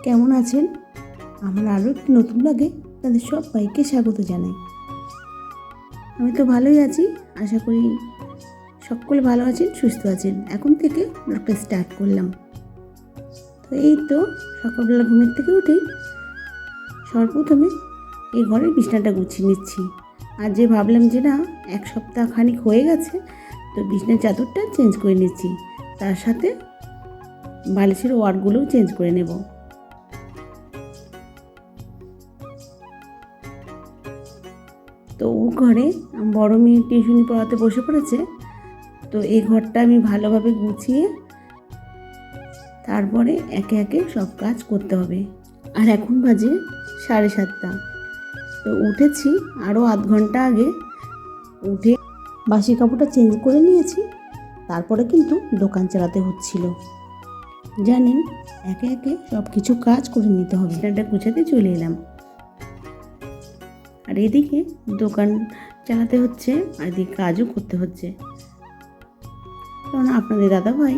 কেমন আছেন? আমার আরও একটি নতুন ব্লগে তাদের সবাইকে স্বাগত জানাই। আমি তো ভালোই আছি, আশা করি সকলে ভালো আছেন, সুস্থ আছেন। এখন থেকে ব্লগটা স্টার্ট করলাম। তো এই তো সকালবেলা ঘুমের থেকে উঠেই সর্বপ্রথমে এই ঘরের বিছানাটা গুছিয়ে নিচ্ছি। আর যে ভাবলাম যে না, এক সপ্তাহ খানিক হয়ে গেছে, তো বিছানার চাদরটা চেঞ্জ করে নিচ্ছি, তার সাথে বালিশের ওয়ারগুলোও চেঞ্জ করে নেব। তো ও ঘরে বড় মেয়ে টিউশনি পড়াতে বসে পড়েছে। তো এই ঘরটা আমি ভালোভাবে গুছিয়ে তারপরে একে একে সব কাজ করতে হবে। আর এখন বাজে 7:30। তো উঠেছি আরও আধ ঘন্টা আগে, উঠে বাসি কাপড়টা চেঞ্জ করে নিয়েছি। তারপরে কিন্তু দোকান চালাতে হচ্ছিল। জানেন, একে একে সব কিছু কাজ করে নিতে হবে। সেটা গুছাতে চলে এলাম। আর এদিকে দোকান চালাতে হচ্ছে, আর এদিকে কাজও করতে হচ্ছে। কারণ আপনাদের দাদাভাই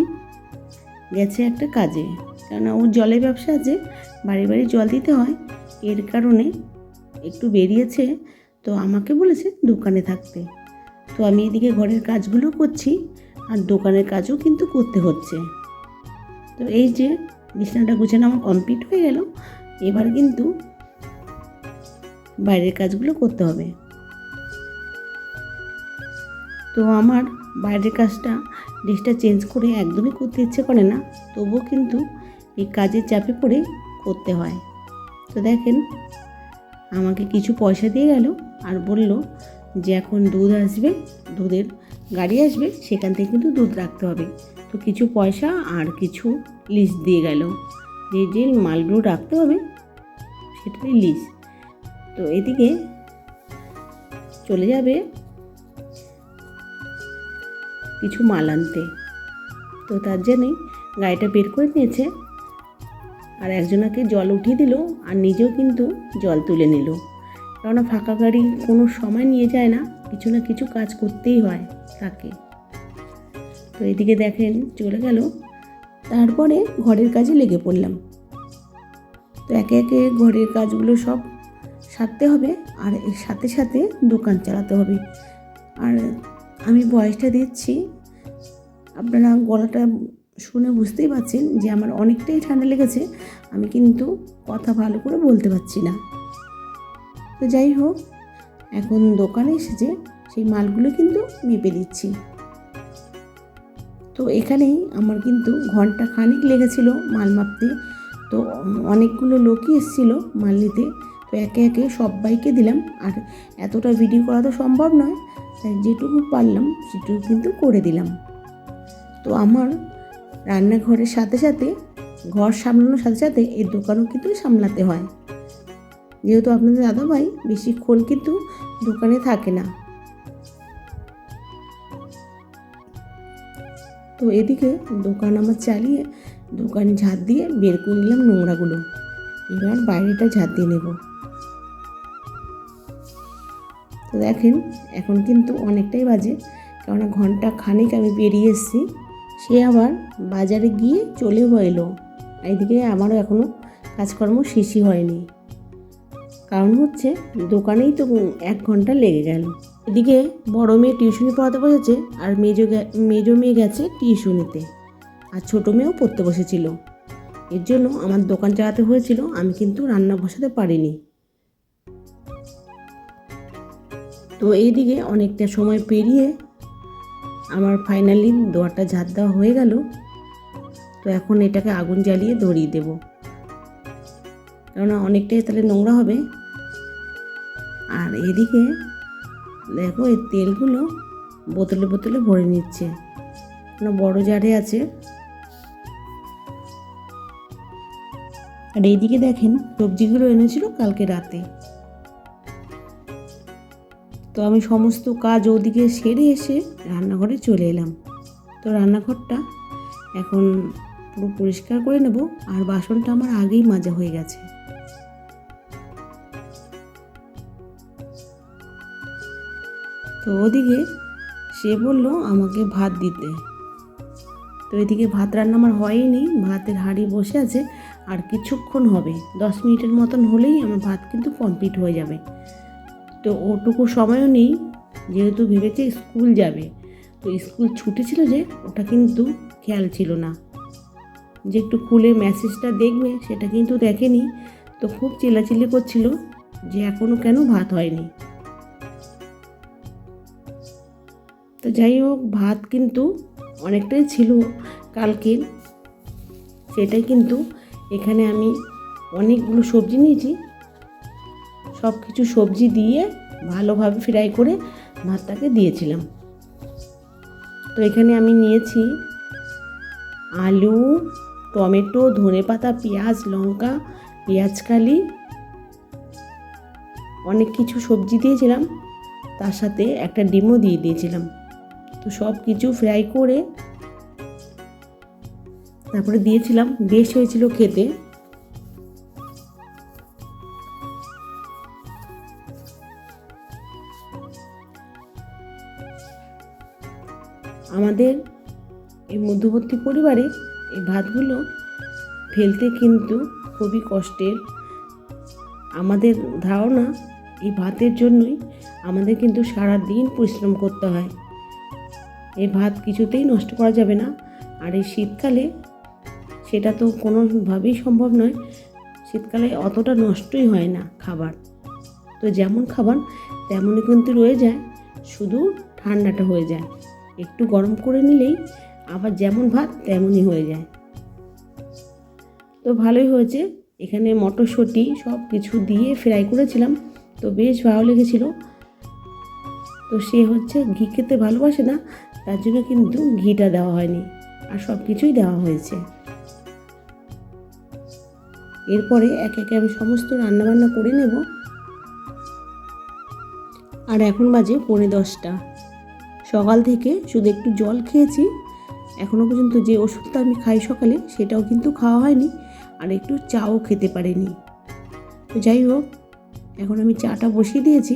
গেছে একটা কাজে, কারণ ওর জলের ব্যবসা আছে, বাড়ি বাড়ি জল দিতে হয়, এর কারণে একটু বেরিয়েছে। তো আমাকে বলেছে দোকানে থাকতে। তো আমি এদিকে ঘরের কাজগুলো করছি, আর দোকানের কাজও কিন্তু করতে হচ্ছে। তো এই যে বিছানাটা গুছানো আমার কমপ্লিট হয়ে গেল, এবার কিন্তু বাইরের কাজগুলো করতে হবে। তো আমার বাইরের কাজটা ড্রেসটা চেঞ্জ করে একদমই করতে ইচ্ছে করে না, তবুও কিন্তু এই কাজের চাপে পড়ে করতে হয়। তো দেখেন, আমাকে কিছু পয়সা দিয়ে গেল আর বলল যে এখন দুধ আসবে, দুধের গাড়ি আসবে, সেখান থেকে কিন্তু দুধ রাখতে হবে। তো কিছু পয়সা আর কিছু লিস্ট দিয়ে গেল, যে যে মালগুলো রাখতে হবে সেটাই লিস্ট। তো এদিকে চলে যাবে কিছু মাল আনতে। তো তার জন্যই গাড়িটা বের করে নিয়েছে, আর একজনকে জল উঠিয়ে দিল, আর নিজেও কিন্তু জল তুলে নিল। কেননা ফাঁকা গাড়ি কোনো সময় নিয়ে যায় না, কিছু না কিছু কাজ করতেই হয় তাকে। তো এদিকে দেখেন চলে গেল। তারপরে ঘরের কাজে লেগে পড়লাম। তো একে একে ঘরের কাজগুলো সব সারতে হবে, আর এর সাথে সাথে দোকান চালাতে হবে। আর আমি ভয়েসটা দিচ্ছি, আপনারা গলাটা শুনে বুঝতেই পারছেন যে আমার অনেকটাই ঠান্ডা লেগেছে, আমি কিন্তু কথা ভালো করে বলতে পারছি না। তো যাই হোক, এখন দোকানে এসেছে, সেই মালগুলো কিন্তু মেপে দিচ্ছি। তো এখানেই আমার কিন্তু ঘন্টা খানিক লেগেছিল মাল মাপতে। তো অনেকগুলো লোকই এসেছিলো মাল নিতে, তো একে একে সবাইকে দিলাম। আর এতটা ভিডিও করা তো সম্ভব নয়, তাই যেটুকু পারলাম সেটুকু কিন্তু করে দিলাম। তো আমার রান্নাঘরের সাথে সাথে, ঘর সামলানোর সাথে সাথে এই দোকানও কিন্তু সামলাতে হয়, যেহেতু আপনাদের দাদাভাই বেশিক্ষণ কিন্তু দোকানে থাকে না। তো এদিকে দোকান আমার চালিয়ে দোকান ঝাঁট দিয়ে বের করে নিলাম নোংরাগুলো। এবার বাইরেটা ঝাঁট দিয়ে নেব। তো দেখেন, এখন কিন্তু অনেকটাই বাজে, কেননা ঘন্টা খানিক আমি বেরিয়ে এসেছি। সে আবার বাজারে গিয়ে চলেও এলো। এইদিকে আমারও এখনও কাজকর্ম শেষই হয়নি, কারণ হচ্ছে দোকানেই তো 1 ঘন্টা লেগে গেল। এদিকে বড় মেয়ে টিউশনি পড়াতে বসেছে, আর মেজো মেয়ে গেছে টিউশনিতে, আর ছোটো মেয়েও পড়তে বসেছিল। এর জন্য আমার দোকান চালাতে হয়েছিল, আমি কিন্তু রান্না বসাতে পারিনি। তো এইদিকে অনেকটা সময় পেরিয়ে আমার ফাইনালি দোয়ারটা ঝাঁট দেওয়া হয়ে গেল। তো এখন এটাকে আগুন জ্বালিয়ে ধরিয়ে দেব, কেননা অনেকটাই তাহলে নোংরা হবে। আর এদিকে দেখো, এই তেলগুলো বোতলে বোতলে ভরে নিচ্ছে, বড় জারে আছে। আর এইদিকে দেখেন, সবজিগুলো এনেছিল কালকে রাতে। তো আমি সমস্ত কাজ ওদিকে সেরে এসে রান্নাঘরে চলে এলাম। তো রান্নাঘরটা এখন পুরো পরিষ্কার করে নেব, আর বাসনটা আমার আগেই মাজা হয়ে গেছে। তো ওদিকে সে বলল আমাকে ভাত দিতে। তো এদিকে ভাত রান্না আমার হয়নি, ভাতের হাঁড়ি বসে আছে, আর কিছুক্ষণ হবে, 10 মিনিটের মতন হলেই আমার ভাত কিন্তু কমপ্লিট হয়ে যাবে। তো ওটুকু সময়ও নেই, যেহেতু ভেবেছে স্কুল যাবে, তো স্কুল ছুটি ছিল যে ওটা কিন্তু খেয়াল ছিল না, যে একটু খুলে মেসেজটা দেখবে সেটা কিন্তু দেখেনি। তো খুব চিল্লাচিল্লি করছিল যে এখনও কেন ভাত হয়নি। তো যাই হোক, ভাত কিন্তু অনেকটাই ছিল কালকের, সেটাই কিন্তু এখানে আমি অনেকগুলো সবজি নিয়েছি, সব কিছু সবজি দিয়ে ভালোভাবে ফ্রাই করে ভাতটাকে দিয়েছিলাম। তো এখানে আমি নিয়েছি আলু, টমেটো, ধনেপাতা, পেঁয়াজ, লঙ্কা, পেঁয়াজকালি, অনেক কিছু সবজি দিয়েছিলাম, তার সাথে একটা ডিমও দিয়ে দিয়েছিলাম। তো সব কিছু ফ্রাই করে তারপরে দিয়েছিলাম, বেশ হয়েছিল খেতে। আমাদের এই মধ্যবর্তী পরিবারে এই ভাতগুলো ফেলতে কিন্তু খুবই কষ্টের। আমাদের ধারণা এই ভাতের জন্যই আমাদের কিন্তু সারা দিন পরিশ্রম করতে হয়। এই ভাত কিছুতেই নষ্ট করা যাবে না, আর এই শীতকালে সেটা তো কোনোভাবেই সম্ভব নয়। শীতকালে অতটা নষ্টই হয় না খাবার, তো যেমন খাবার তেমনই কিন্তু রয়ে যায়, শুধু ঠান্ডাটা হয়ে যায়, একটু গরম করে নিলেই আবার যেমন ভাত তেমনই হয়ে যায়। তো ভালোই হয়েছে, এখানে মটরশুঁটি সব কিছু দিয়ে ফ্রাই করেছিলাম, তো বেশ ভালো লেগেছিল। তো সে হচ্ছে ঘি খেতে ভালোবাসে না, তার জন্য কিন্তু ঘিটা দেওয়া হয়নি, আর সব কিছুই দেওয়া হয়েছে। এরপরে একে একে আমি সমস্ত রান্নাবান্না করে নেব। আর এখন বাজে 9:45। সকাল থেকে শুধু একটু জল খেয়েছি, এখনও পর্যন্ত যে ওষুধটা আমি খাই সকালে সেটাও কিন্তু খাওয়া হয়নি, আর একটু চাও খেতে পারিনি। তো যাই হোক, এখন আমি চাটা বসিয়ে দিয়েছি,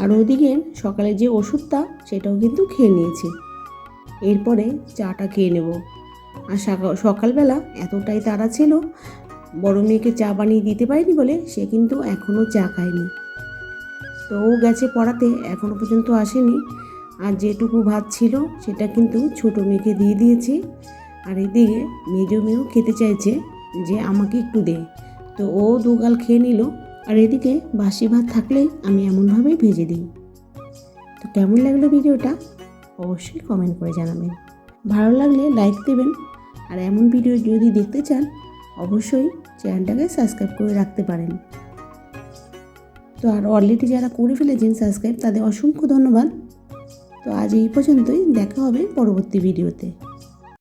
আর ওদিকে সকালে যে ওষুধটা সেটাও কিন্তু খেয়ে নিয়েছি। এরপরে চাটা খেয়ে নেব। আর সকালবেলা এতটাই তাড়া ছিল, বড় মেয়েকে চা বানিয়ে দিতে পারিনি বলে সে কিন্তু এখনও চা খায়নি। তো ও গেছে পড়াতে, এখনও পর্যন্ত আসেনি। আর যেটুকু ভাত ছিল সেটা কিন্তু ছোটো মেয়েকে দিয়ে দিয়েছি। আর এদিকে মেজো মেয়েও খেতে চাইছে যে আমাকে একটু দে, তো ও দুগাল খেয়ে নিল। আর এদিকে বাসি ভাত থাকলেই আমি এমনভাবেই ভেজে দিই। তো কেমন লাগলো ভিডিওটা অবশ্যই কমেন্ট করে জানাবেন, ভালো লাগলে লাইক দেবেন, আর এমন ভিডিও যদি দেখতে চান অবশ্যই চ্যানেলটাকে সাবস্ক্রাইব করে রাখতে পারেন। তো আর অলরেডি যারা করে ফেলেছেন সাবস্ক্রাইব, তাদের অসংখ্য ধন্যবাদ। তো আজ এই পর্যন্তই, দেখা হবে পরবর্তী ভিডিওতে।